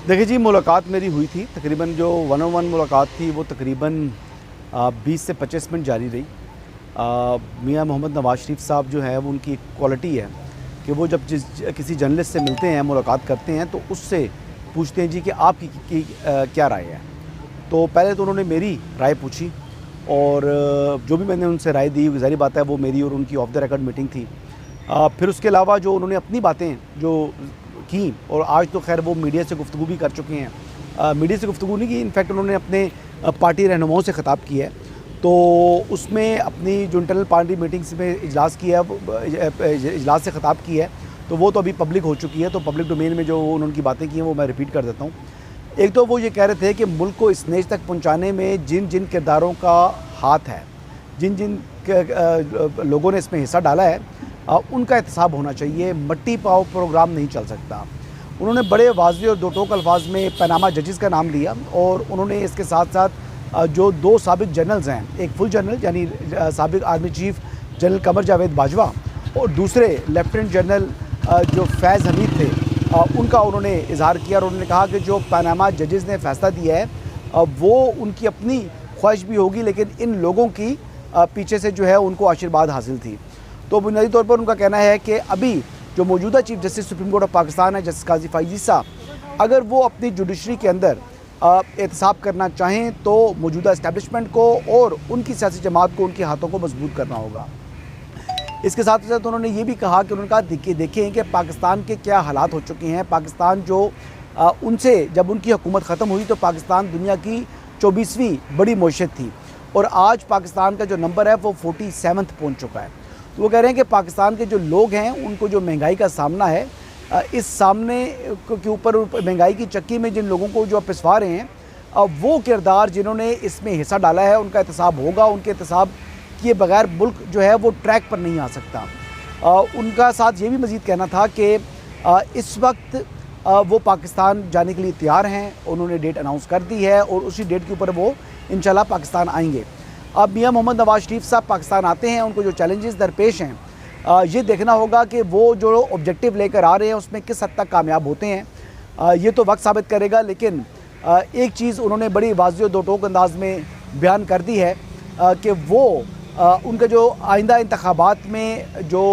देखिए जी, मुलाकात मेरी हुई थी। तकरीबन जो वन ऑन वन मुलाकात थी वो तकरीबन 20 से 25 मिनट जारी रही। मियां मोहम्मद नवाज़ शरीफ साहब जो है वो उनकी एक क्वालिटी है कि वो जब किसी जर्नलिस्ट से मिलते हैं, मुलाकात करते हैं, तो उससे पूछते हैं जी कि आपकी क्या राय है। तो पहले तो उन्होंने मेरी राय पूछी और जो भी मैंने उनसे राय दी, ज़ाहिर बात है वो मेरी और उनकी ऑफ द रिकॉर्ड मीटिंग थी। फिर उसके अलावा जो उन्होंने अपनी बातें जो की, और आज तो खैर वो मीडिया से गुफ्तगू भी कर चुके हैं। मीडिया से गुफ्तगू नहीं की, इनफैक्ट उन्होंने अपने पार्टी रहनुमाओं से ख़िताब किया है। तो उसमें अपनी जो इंटरनल पार्टी मीटिंग्स में इजलास किया है, इजलास से ख़िताब किया है, तो वो तो अभी पब्लिक हो चुकी है। तो पब्लिक डोमेन में जो उनकी बातें की हैं वो मैं रिपीट कर देता हूँ। एक तो वो ये कह रहे थे कि मुल्क को इस नेज तक पहुँचाने में जिन जिन किरदारों का हाथ है, जिन जिन लोगों ने इसमें हिस्सा डाला है, उनका एहतसाब होना चाहिए। मट्टी पाओ प्रोग्राम नहीं चल सकता। उन्होंने बड़े वाज़ेह और दो टोक अल्फाज में पनामा जजेस का नाम लिया और उन्होंने इसके साथ साथ जो दो साबिक जनरल्स हैं, एक फुल जनरल यानी साबिक army chief general Qamar Javed Bajwa और दूसरे लेफ्टिनेंट जनरल जो फैज़ हमीद थे, उनका उन्होंने इजहार किया। और उन्होंने कहा कि जो पनामा जजेस ने फ़ैसला दिया है वो उनकी अपनी ख्वाहिश भी होगी, लेकिन इन लोगों की पीछे से जो है उनको आशीर्वाद हासिल थी। तो बुनियादी तौर पर उनका कहना है कि अभी जो मौजूदा chief justice supreme court of Pakistan है, जस्टिस काजी फैज़ी साहब, अगर वो अपनी जुडिशरी के अंदर एहतसाब करना चाहें तो मौजूदा इस्टेब्लिशमेंट को और उनकी सियासी जमात को, उनके हाथों को मजबूत करना होगा। इसके साथ साथ उन्होंने ये भी कहा कि उन्होंने कहा देखें कि पाकिस्तान के क्या हालात हो चुके हैं। पाकिस्तान जो उनसे जब उनकी हुकूमत ख़त्म हुई तो पाकिस्तान दुनिया की 24वीं बड़ी मईशत थी और आज पाकिस्तान का जो नंबर है वो 47th पहुँच चुका है। तो वो कह रहे हैं कि पाकिस्तान के जो लोग हैं उनको जो महंगाई का सामना है, इस सामने के ऊपर महंगाई की चक्की में जिन लोगों को जो पिसवा रहे हैं, वो किरदार जिन्होंने इसमें हिस्सा डाला है उनका एहतसाब होगा। उनके एहतसाब किए बगैर मुल्क जो है वो ट्रैक पर नहीं आ सकता। उनका साथ ये भी मज़ीद कहना था कि इस वक्त वो पाकिस्तान जाने के लिए तैयार हैं। उन्होंने डेट अनाउंस कर दी है और उसी डेट के ऊपर वो इंशाल्लाह पाकिस्तान आएंगे। अब मियां मोहम्मद नवाज़ शरीफ साहब पाकिस्तान आते हैं, उनको जो चैलेंजेस दरपेश हैं ये देखना होगा कि वो जो ऑब्जेक्टिव लेकर आ रहे हैं उसमें किस हद तक कामयाब होते हैं। ये तो वक्त साबित करेगा। लेकिन एक चीज़ उन्होंने बड़ी वाज़ेह और दो टोक अंदाज में बयान कर दी है कि वो उनका जो आइंदा इंतखाबात में जो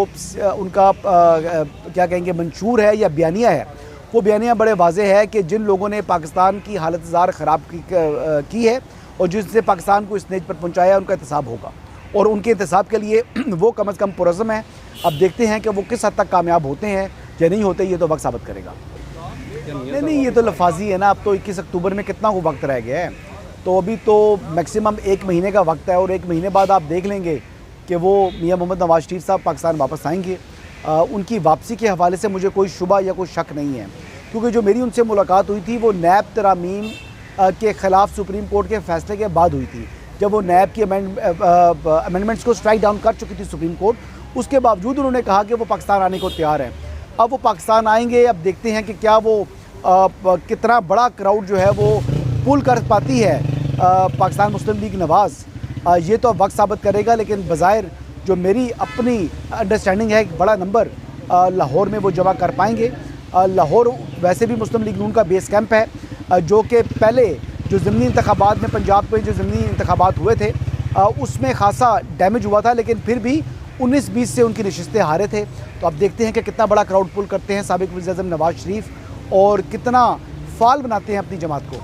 उनका क्या कहेंगे मंशूर है या बयानिया है, वो बयानिया बड़े वाज़ेह है कि जिन लोगों ने पाकिस्तान की हालत ज़ार ख़राब की है और जिससे पाकिस्तान को इस नेज पर पहुंचाया, उनका एहतसाब होगा और उनके एहतसाब के लिए वो कम अज़ कम पुरज़्म है। अब देखते हैं कि वो किस हद तक कामयाब होते हैं या नहीं होते, ये तो वक्त साबित करेगा। नहीं, ये तो लफाजी है ना। अब तो 21 अक्टूबर में कितना को वक्त रह गया है, तो अभी तो मैक्सिमम 1 महीने का वक्त है और 1 महीने बाद आप देख लेंगे कि वो मियां मोहम्मद नवाज़ शरीफ साहब पाकिस्तान वापस आएंगे। उनकी वापसी के हवाले से मुझे कोई शुबा या कोई शक नहीं है, क्योंकि जो मेरी उनसे मुलाकात हुई थी वो नैब तरामीम के ख़िलाफ़ सुप्रीम कोर्ट के फ़ैसले के बाद हुई थी, जब वो नैब की अमेंडमेंट्स को स्ट्राइक डाउन कर चुकी थी सुप्रीम कोर्ट। उसके बावजूद उन्होंने कहा कि वो पाकिस्तान आने को तैयार हैं। अब वो पाकिस्तान आएंगे। अब देखते हैं कि क्या वो कितना बड़ा क्राउड जो है वो पुल कर पाती है पाकिस्तान मुस्लिम लीग नवाज़, ये तो वक्त साबित करेगा। लेकिन बज़ाहिर जो मेरी अपनी अंडरस्टैंडिंग है, एक बड़ा नंबर लाहौर में वो जमा कर पाएंगे। लाहौर वैसे भी मुस्लिम लीग नून का बेस कैंप है, जो कि पहले जो ज़मीनी इंतखाबात में पंजाब में जो ज़मीनी इंतखाबात हुए थे उसमें ख़ासा डैमेज हुआ था, लेकिन फिर भी 19-20 से उनकी नशिस्तें हारे थे। तो अब देखते हैं कि कितना बड़ा क्राउड पुल करते हैं साबिक़ वज़ीर-ए-आज़म नवाज़ शरीफ और कितना फाल बनाते हैं अपनी जमात को।